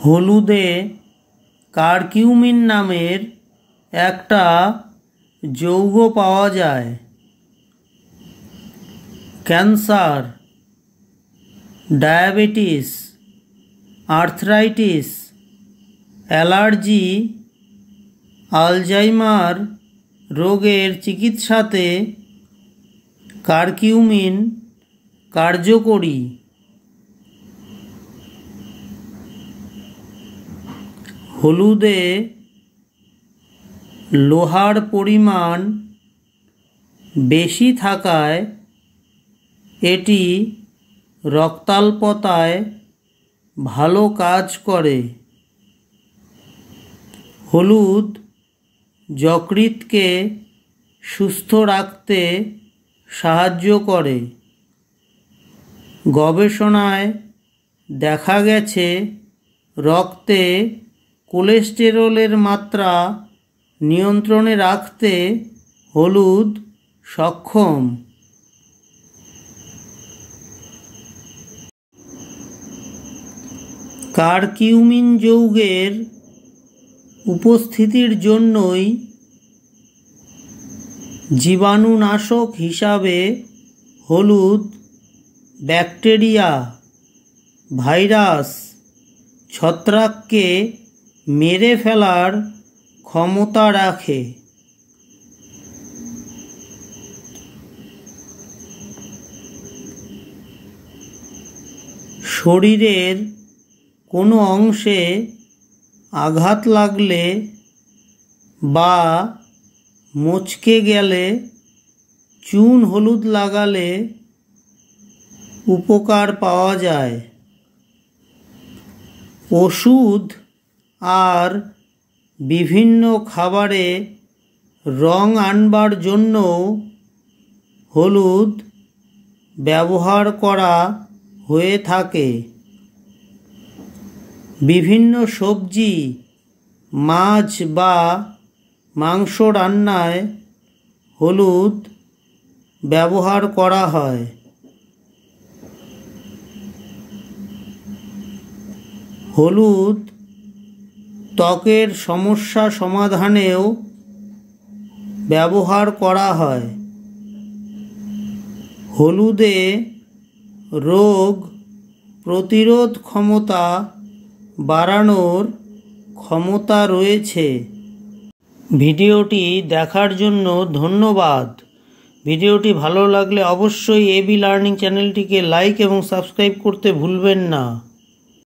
হলুদে কারকিউমিন নামের একটা যৌগ পাওয়া যায়। Cancer, diabetes, arthritis, allergy, Alzheimer রোগের চিকিৎসাতে কারকিউমিন কার্যকরী। হলুদে লোহার পরিমাণ বেশি থাকায় এটি রক্তাল্পতায় ভালো কাজ করে। হলুদ যকৃৎকে সুস্থ রাখতে সাহায্য করে। গবেষণায় দেখা গেছে রক্তে কোলেস্টেরলের মাত্রা নিয়ন্ত্রণে রাখতে হলুদ সক্ষম। কারকিউমিন যৌগের উপস্থিতির জন্যই জীবাণুনাশক হিসাবে হলুদ ব্যাকটেরিয়া, ভাইরাস, ছত্রাককে মেরে ফেলার ক্ষমতা রাখে। শরীরের কোনো অংশে আঘাত লাগলে বা মচকে গেলে চুন হলুদ লাগালে উপকার পাওয়া যায়। ওষুধ আর বিভিন্ন খাবারে রং আনবার জন্য হলুদ ব্যবহার করা হয়ে থাকে। বিভিন্ন সবজি, মাছ বা মাংস রান্নায় হলুদ ব্যবহার করা হয়। হলুদ ত্বকের সমস্যা সমাধানেও ব্যবহার করা হয়। হলুদে রোগ প্রতিরোধ ক্ষমতা বাড়ানোর ক্ষমতা রয়েছে। ভিডিওটি দেখার জন্য ধন্যবাদ। ভিডিওটি ভালো লাগলে অবশ্যই এবি লার্নিং চ্যানেলটিকে লাইক এবং সাবস্ক্রাইব করতে ভুলবেন না।